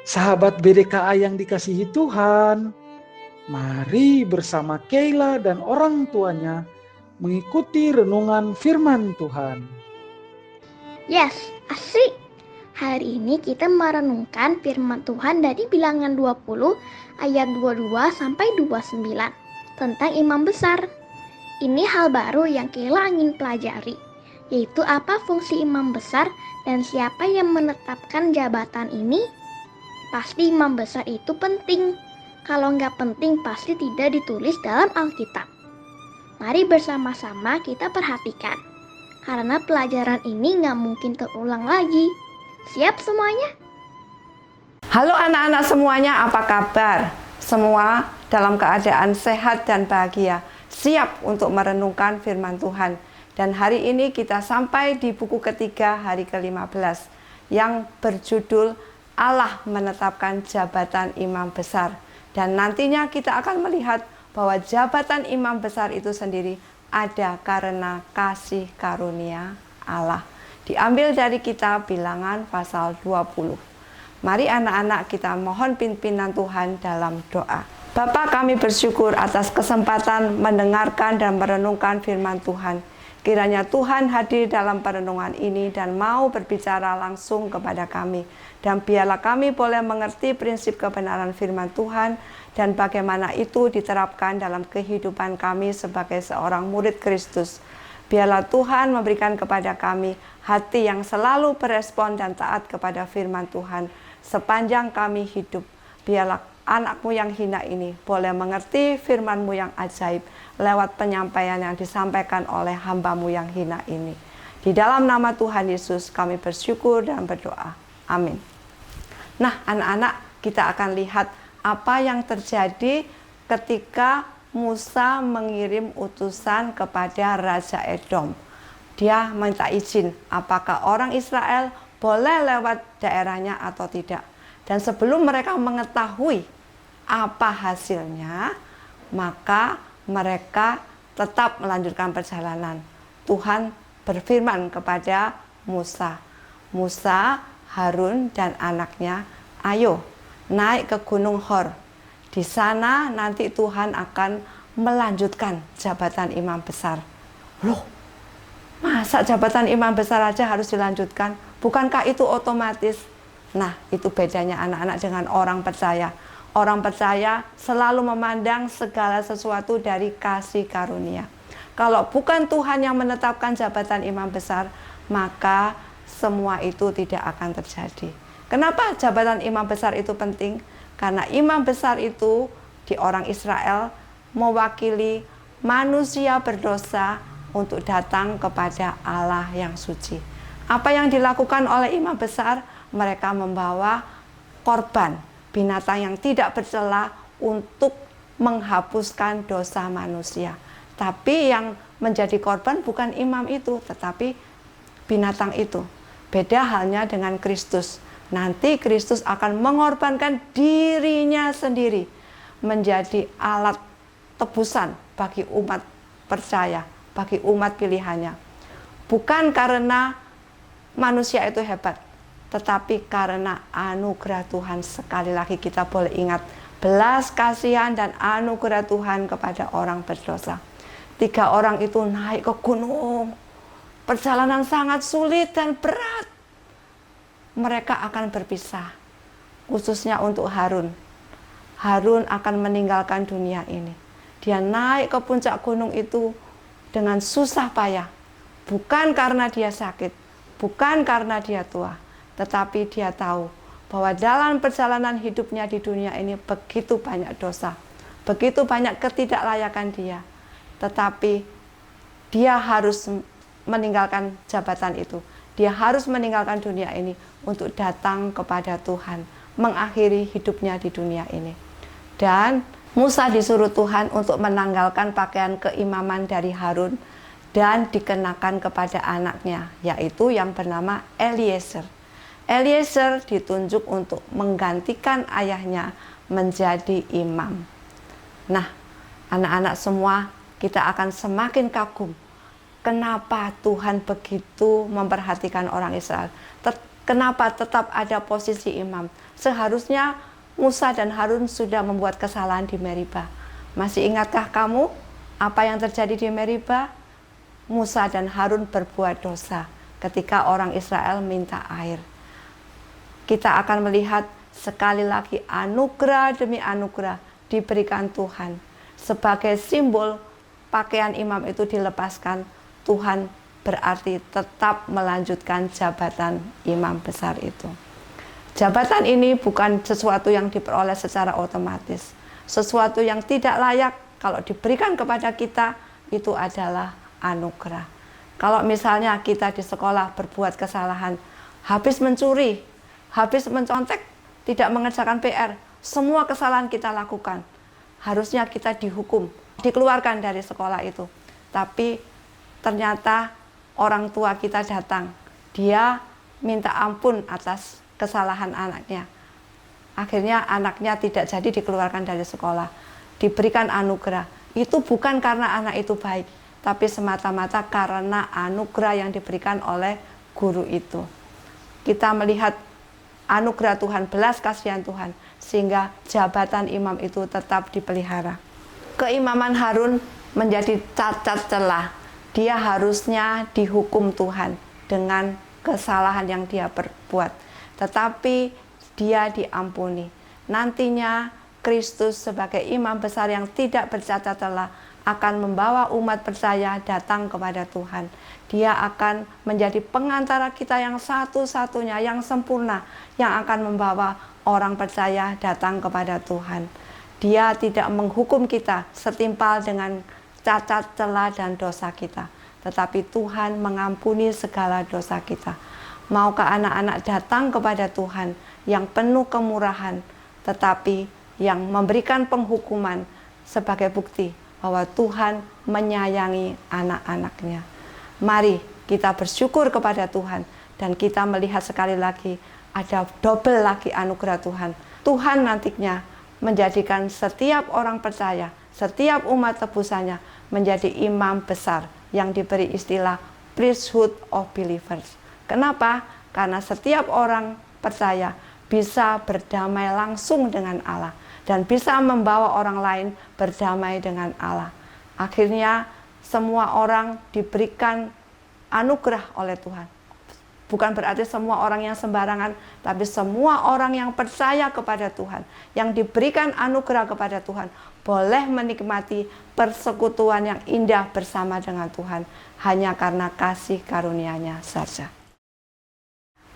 Sahabat BDKA yang dikasihi Tuhan, mari bersama Keila dan orang tuanya mengikuti renungan firman Tuhan. Yes, asik! Hari ini kita merenungkan firman Tuhan dari Bilangan 20 ayat 22 sampai 29 tentang imam besar. Ini hal baru yang Keila ingin pelajari, yaitu apa fungsi imam besar dan siapa yang menetapkan jabatan ini. Pasti imam besar itu penting. Kalau nggak penting pasti tidak ditulis dalam Alkitab. Mari bersama-sama kita perhatikan, karena pelajaran ini nggak mungkin terulang lagi. Siap semuanya? Halo anak-anak semuanya, apa kabar? Semua dalam keadaan sehat dan bahagia, siap untuk merenungkan firman Tuhan. Dan hari ini kita sampai di buku ketiga hari ke-15 yang berjudul Allah menetapkan jabatan imam besar. Dan nantinya kita akan melihat bahwa jabatan imam besar itu sendiri ada karena kasih karunia Allah. Diambil dari kitab Bilangan pasal 20. Mari anak-anak kita mohon pimpinan Tuhan dalam doa. Bapa, kami bersyukur atas kesempatan mendengarkan dan merenungkan firman Tuhan. Kiranya Tuhan hadir dalam perenungan ini dan mau berbicara langsung kepada kami. Dan biarlah kami boleh mengerti prinsip kebenaran firman Tuhan dan bagaimana itu diterapkan dalam kehidupan kami sebagai seorang murid Kristus. Biarlah Tuhan memberikan kepada kami hati yang selalu berespon dan taat kepada firman Tuhan sepanjang kami hidup. Biarlah anak-Mu yang hina ini boleh mengerti firman-Mu yang ajaib lewat penyampaian yang disampaikan oleh hamba-Mu yang hina ini. Di dalam nama Tuhan Yesus kami bersyukur dan berdoa. Amin. Nah, anak-anak, kita akan lihat apa yang terjadi ketika Musa mengirim utusan kepada Raja Edom. Dia minta izin apakah orang Israel boleh lewat daerahnya atau tidak. Dan sebelum mereka mengetahui apa hasilnya, maka mereka tetap melanjutkan perjalanan. Tuhan berfirman kepada Musa, Musa, Harun dan anaknya, ayo naik ke Gunung Hor. Di sana nanti Tuhan akan melanjutkan jabatan imam besar. Loh, masa jabatan imam besar aja harus dilanjutkan? Bukankah itu otomatis? Nah, itu bedanya anak-anak dengan orang percaya. Orang percaya selalu memandang segala sesuatu dari kasih karunia. Kalau bukan Tuhan yang menetapkan jabatan imam besar, maka semua itu tidak akan terjadi. Kenapa jabatan imam besar itu penting? Karena imam besar itu di orang Israel mewakili manusia berdosa untuk datang kepada Allah yang suci. Apa yang dilakukan oleh imam besar? Mereka membawa korban binatang yang tidak bercela untuk menghapuskan dosa manusia. Tapi yang menjadi korban bukan imam itu, tetapi binatang itu. Beda halnya dengan Kristus. Nanti Kristus akan mengorbankan dirinya sendiri menjadi alat tebusan bagi umat percaya, bagi umat pilihannya. Bukan karena manusia itu hebat, tetapi karena anugerah Tuhan. Sekali lagi kita boleh ingat, belas kasihan dan anugerah Tuhan kepada orang berdosa. 3 orang itu naik ke gunung, perjalanan sangat sulit dan berat. Mereka akan berpisah, khususnya untuk Harun. Harun akan meninggalkan dunia ini. Dia naik ke puncak gunung itu dengan susah payah. Bukan karena dia sakit, bukan karena dia tua, tetapi dia tahu bahwa dalam perjalanan hidupnya di dunia ini begitu banyak dosa, begitu banyak ketidaklayakan dia. Tetapi dia harus meninggalkan jabatan itu. Dia harus meninggalkan dunia ini untuk datang kepada Tuhan, mengakhiri hidupnya di dunia ini. Dan Musa disuruh Tuhan untuk menanggalkan pakaian keimaman dari Harun dan dikenakan kepada anaknya, yaitu yang bernama Eliezer. Eliezer ditunjuk untuk menggantikan ayahnya menjadi imam. Nah, anak-anak semua, kita akan semakin kagum kenapa Tuhan begitu memperhatikan orang Israel. Kenapa tetap ada posisi imam? Seharusnya Musa dan Harun sudah membuat kesalahan di Meribah. Masih ingatkah kamu apa yang terjadi di Meribah? Musa dan Harun berbuat dosa ketika orang Israel minta air. Kita akan melihat sekali lagi anugerah demi anugerah diberikan Tuhan. Sebagai simbol pakaian imam itu dilepaskan, Tuhan berarti tetap melanjutkan jabatan imam besar itu. Jabatan ini bukan sesuatu yang diperoleh secara otomatis. Sesuatu yang tidak layak kalau diberikan kepada kita itu adalah anugerah. Kalau misalnya kita di sekolah berbuat kesalahan, habis mencuri, habis mencontek, tidak mengerjakan PR, semua kesalahan kita lakukan. Harusnya kita dihukum, dikeluarkan dari sekolah itu. Tapi ternyata orang tua kita datang, dia minta ampun atas kesalahan anaknya. Akhirnya anaknya tidak jadi dikeluarkan dari sekolah, diberikan anugerah. Itu bukan karena anak itu baik, tapi semata-mata karena anugerah yang diberikan oleh guru itu. Kita melihat anugerah Tuhan, belas kasihan Tuhan, sehingga jabatan imam itu tetap dipelihara. Keimaman Harun menjadi cacat celah. Dia harusnya dihukum Tuhan dengan kesalahan yang dia perbuat. Tetapi dia diampuni. Nantinya Kristus sebagai imam besar yang tidak bercacat celah akan membawa umat percaya datang kepada Tuhan. Dia akan menjadi pengantara kita yang satu-satunya, yang sempurna, yang akan membawa orang percaya datang kepada Tuhan. Dia tidak menghukum kita setimpal dengan cacat celah dan dosa kita, tetapi Tuhan mengampuni segala dosa kita. Maukah anak-anak datang kepada Tuhan yang penuh kemurahan, tetapi yang memberikan penghukuman sebagai bukti bahwa Tuhan menyayangi anak-anaknya. Mari kita bersyukur kepada Tuhan dan kita melihat sekali lagi ada double lagi anugerah Tuhan. Tuhan nantinya menjadikan setiap orang percaya, setiap umat tebusannya menjadi imam besar yang diberi istilah priesthood of believers. Kenapa? Karena setiap orang percaya bisa berdamai langsung dengan Allah dan bisa membawa orang lain berdamai dengan Allah. Akhirnya semua orang diberikan anugerah oleh Tuhan. Bukan berarti semua orang yang sembarangan, tapi semua orang yang percaya kepada Tuhan, yang diberikan anugerah kepada Tuhan, boleh menikmati persekutuan yang indah bersama dengan Tuhan, hanya karena kasih karunia-Nya saja.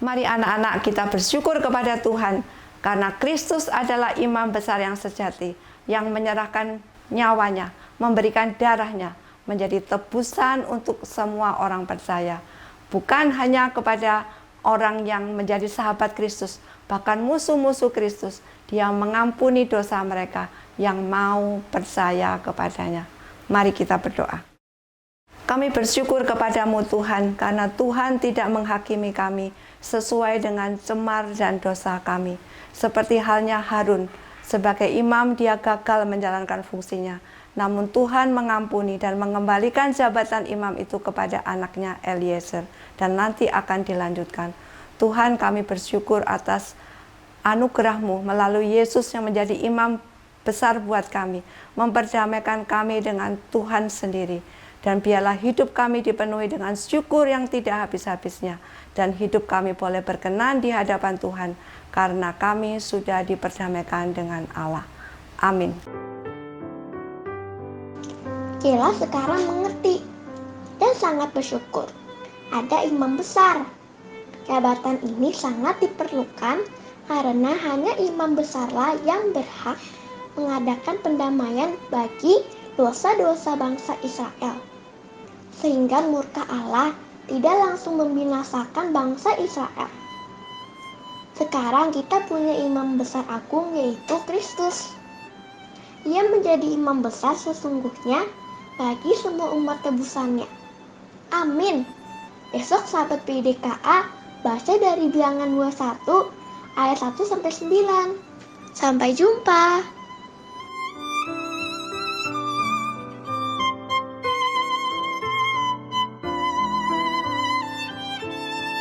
Mari anak-anak kita bersyukur kepada Tuhan, karena Kristus adalah imam besar yang sejati, yang menyerahkan nyawanya, memberikan darahnya, menjadi tebusan untuk semua orang percaya. Bukan hanya kepada orang yang menjadi sahabat Kristus, bahkan musuh-musuh Kristus, Dia mengampuni dosa mereka yang mau percaya kepadanya. Mari kita berdoa. Kami bersyukur kepadamu Tuhan, karena Tuhan tidak menghakimi kami sesuai dengan cemar dan dosa kami. Seperti halnya Harun, sebagai imam dia gagal menjalankan fungsinya. Namun Tuhan mengampuni dan mengembalikan jabatan imam itu kepada anaknya Eliezer. Dan nanti akan dilanjutkan. Tuhan, kami bersyukur atas anugerah-Mu melalui Yesus yang menjadi imam besar buat kami. Memperdamaikan kami dengan Tuhan sendiri. Dan biarlah hidup kami dipenuhi dengan syukur yang tidak habis-habisnya. Dan hidup kami boleh berkenan di hadapan Tuhan. Karena kami sudah diperdamaikan dengan Allah. Amin. Kela sekarang mengerti dan sangat bersyukur. Ada imam besar. Jabatan ini sangat diperlukan karena hanya imam besarlah yang berhak mengadakan pendamaian bagi dosa-dosa bangsa Israel. Sehingga murka Allah tidak langsung membinasakan bangsa Israel. Sekarang kita punya imam besar agung yaitu Kristus. Ia menjadi imam besar sesungguhnya bagi semua umat tebusannya. Amin. Besok sahabat PDKA baca dari Bilangan 21 ayat 1-9. Sampai jumpa.